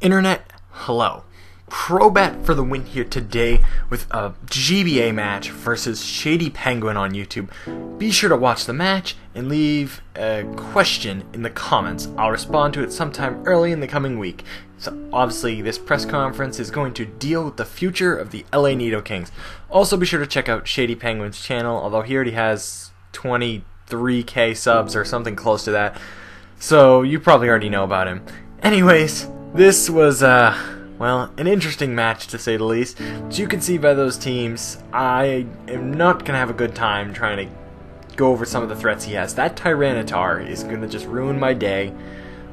Internet, hello. Crobat for the win here today with a GBA match versus Shady Penguin on YouTube. Be sure to watch the match and leave a question in the comments. I'll respond to it sometime early in the coming week. So obviously this press conference is going to deal with the future of the LA Nidokings. Also be sure to check out Shady Penguin's channel, although he already has 23k subs or something close to that. So you probably already know about him. Anyways, this was, well, an interesting match to say the least. As you can see by those teams, I am not going to have a good time trying to go over some of the threats he has. That Tyranitar is going to just ruin my day,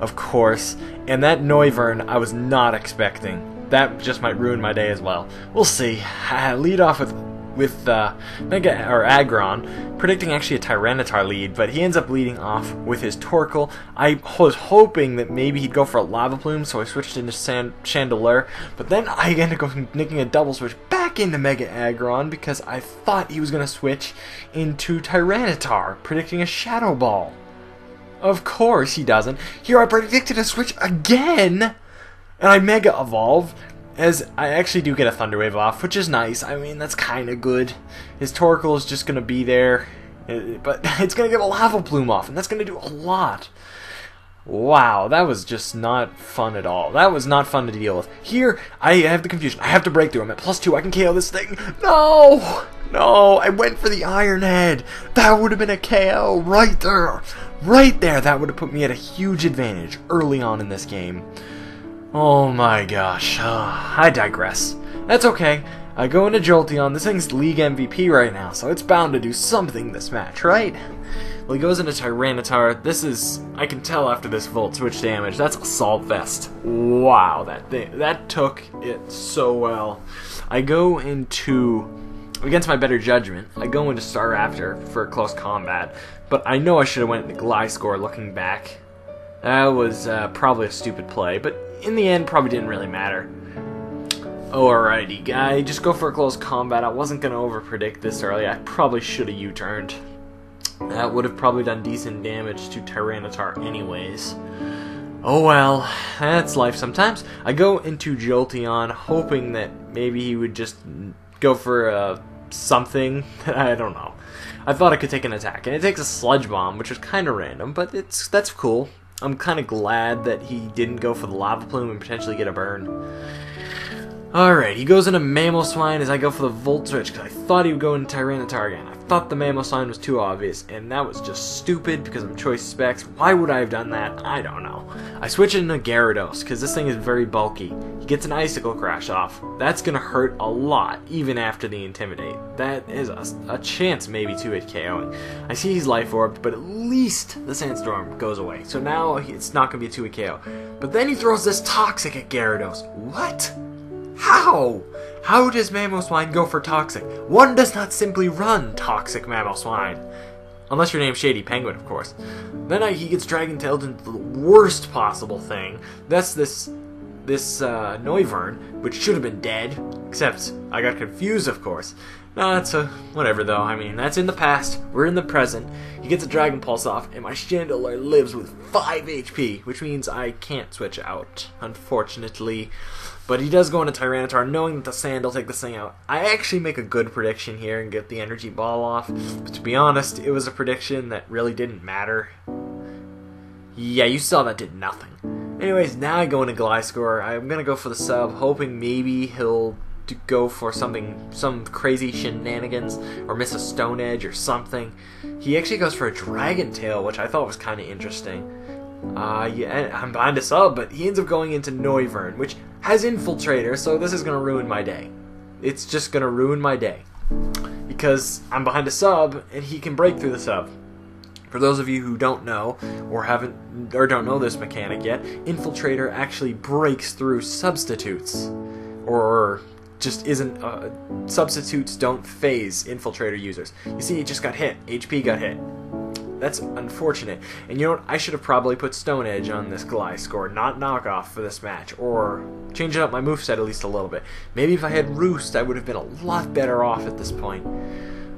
of course. And that Noivern I was not expecting. That just might ruin my day as well. We'll see. Lead off with Aggron, predicting actually a Tyranitar lead, but he ends up leading off with his Torkoal. I was hoping that maybe he'd go for a Lava Plume, so I switched into Chandelure, but then I ended up nicking a double switch back into Mega Aggron because I thought he was going to switch into Tyranitar, predicting a Shadow Ball. Of course he doesn't. Here I predicted a switch again, and I Mega Evolve, as I actually do get a Thunder Wave off, which is nice. I mean, that's kind of good. His Torkoal is just going to be there, but it's going to get a Lava Plume off, and that's going to do a lot. Wow, that was just not fun at all. That was not fun to deal with. Here, I have the confusion. I have to break through. I'm at +2. I can KO this thing. No! No, I went for the Iron Head. That would have been a KO right there. Right there, that would have put me at a huge advantage early on in this game. Oh my gosh, I digress. That's okay. I go into Jolteon. This thing's League MVP right now, so it's bound to do something this match, right? Well, he goes into Tyranitar. This is, I can tell after this Volt Switch damage, that's Assault Vest. Wow, that took it so well. I go into, against my better judgment, I go into Staraptor for close combat, but I know I should have went into Gliscor looking back. That was probably a stupid play, but in the end, probably didn't really matter. Alrighty, guy, just go for a close combat. I wasn't going to over-predict this early. I probably should have U-turned. That would have probably done decent damage to Tyranitar anyways. Oh well, that's life sometimes. I go into Jolteon, hoping that maybe he would just go for something. I don't know. I thought I could take an attack, and it takes a Sludge Bomb, which is kind of random, but that's cool. I'm kind of glad that he didn't go for the Lava Plume and potentially get a burn. Alright, he goes into Mamoswine as I go for the Volt Switch because I thought he would go into Tyranitar again. I thought the Mamoswine was too obvious, and that was just stupid because of choice specs. Why would I have done that? I don't know. I switch into Gyarados because this thing is very bulky. He gets an Icicle Crash off. That's going to hurt a lot, even after the Intimidate. That is a chance maybe to hit KOing. I see he's Life Orbed, but at least the Sandstorm goes away. So now it's not going to be a 2-hit KO. But then he throws this Toxic at Gyarados. What? How? How does Mamoswine go for Toxic? One does not simply run Toxic Mamoswine. Unless your name's Shady Penguin, of course. Then he gets Dragon Tailed into the worst possible thing. That's this Noivern, which should have been dead. Except, I got confused, of course. No, that's whatever though. I mean, that's in the past. We're in the present. He gets a Dragon Pulse off, and my Chandelure lives with 5 HP, which means I can't switch out, unfortunately. But he does go into Tyranitar, knowing that the Sand will take this thing out. I actually make a good prediction here and get the Energy Ball off. But to be honest, it was a prediction that really didn't matter. Yeah, you saw that did nothing. Anyways, now I go into Gliscor. I'm going to go for the sub, hoping maybe he'll go for some crazy shenanigans or miss a Stone Edge or something. He actually goes for a Dragon Tail, which I thought was kind of interesting. Yeah, I'm behind a sub, but he ends up going into Noivern, which has Infiltrator, so this is going to ruin my day. It's just going to ruin my day. Because I'm behind a sub, and he can break through the sub. For those of you who don't know, or don't know this mechanic yet, Infiltrator actually breaks through substitutes. Or just isn't, substitutes don't phase Infiltrator users. You see, it just got hit. HP got hit. That's unfortunate. And you know what? I should have probably put Stone Edge on this Gliscor, not Knockoff for this match. Or change up my moveset at least a little bit. Maybe if I had Roost, I would have been a lot better off at this point.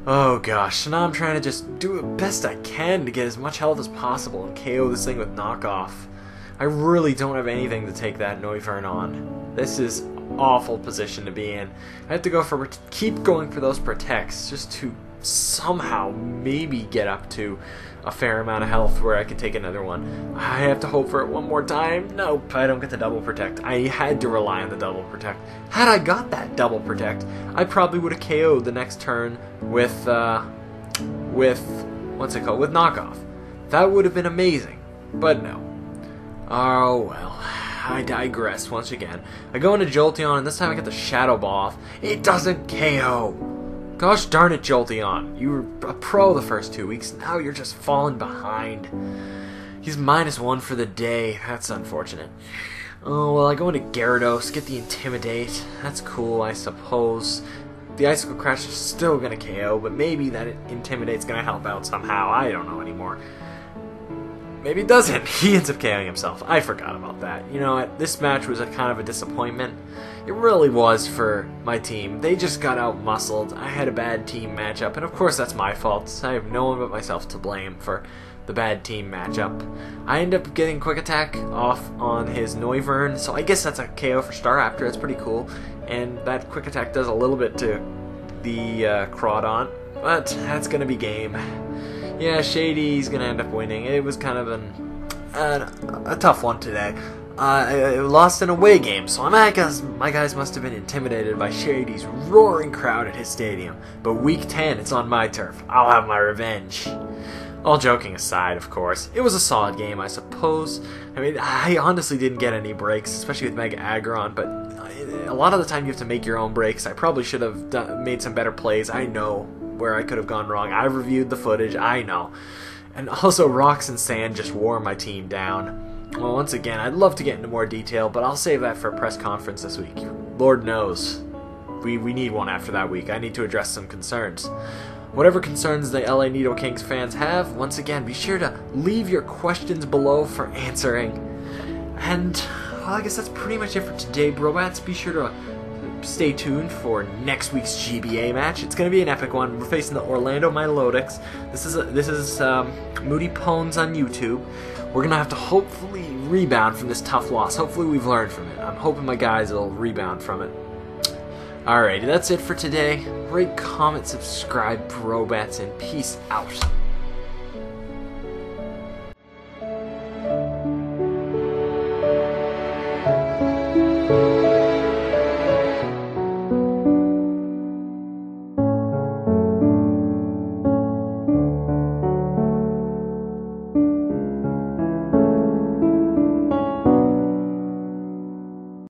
Oh gosh, so now I'm trying to just do the best I can to get as much health as possible and KO this thing with Knockoff. I really don't have anything to take that Noivern on. This is awful position to be in. I have to go for keep going for those protects just to somehow maybe get up to a fair amount of health where I can take another one. I have to hope for it one more time. Nope, I don't get the double protect. I had to rely on the double protect. Had I got that double protect, I probably would have KO'd the next turn with what's it called? With knockoff. That would have been amazing. But no. Oh well. I digress once again. I go into Jolteon and this time I get the Shadow Ball off. It doesn't KO. Gosh darn it, Jolteon. You were a pro the first 2 weeks. Now you're just falling behind. He's -1 for the day. That's unfortunate. Oh, well, I go into Gyarados, get the Intimidate. That's cool, I suppose. The Icicle Crash is still going to KO, but maybe that Intimidate's going to help out somehow. I don't know anymore. Maybe it doesn't. He ends up KOing himself. I forgot about that. You know what? This match was a kind of a disappointment. It really was for my team. They just got out-muscled. I had a bad team matchup, and of course that's my fault. I have no one but myself to blame for the bad team matchup. I end up getting Quick Attack off on his Noivern, so I guess that's a KO for Staraptor. That's pretty cool. And that Quick Attack does a little bit to the Crawdawnt, but that's going to be game. Yeah, Shady's going to end up winning. It was kind of a tough one today. I lost an away game, so my guys must have been intimidated by Shady's roaring crowd at his stadium. But week 10, it's on my turf. I'll have my revenge. All joking aside, of course, it was a solid game, I suppose. I mean, I honestly didn't get any breaks, especially with Mega Aggron, but a lot of the time you have to make your own breaks. I probably should have made some better plays. I know where I could have gone wrong. I reviewed the footage, I know. And also, Rocks and Sand just wore my team down. Well, once again, I'd love to get into more detail, but I'll save that for a press conference this week. Lord knows. We need one after that week. I need to address some concerns. Whatever concerns the LA Nidokings fans have, once again, be sure to leave your questions below for answering. And, well, I guess that's pretty much it for today, Brobats. Be sure to stay tuned for next week's GBA match. It's going to be an epic one. We're facing the Orlando Milotics. This is Moody Pones on YouTube. We're going to have to hopefully rebound from this tough loss. Hopefully we've learned from it. I'm hoping my guys will rebound from it. Alrighty, that's it for today. Rate, comment, subscribe, Brobats, and peace out.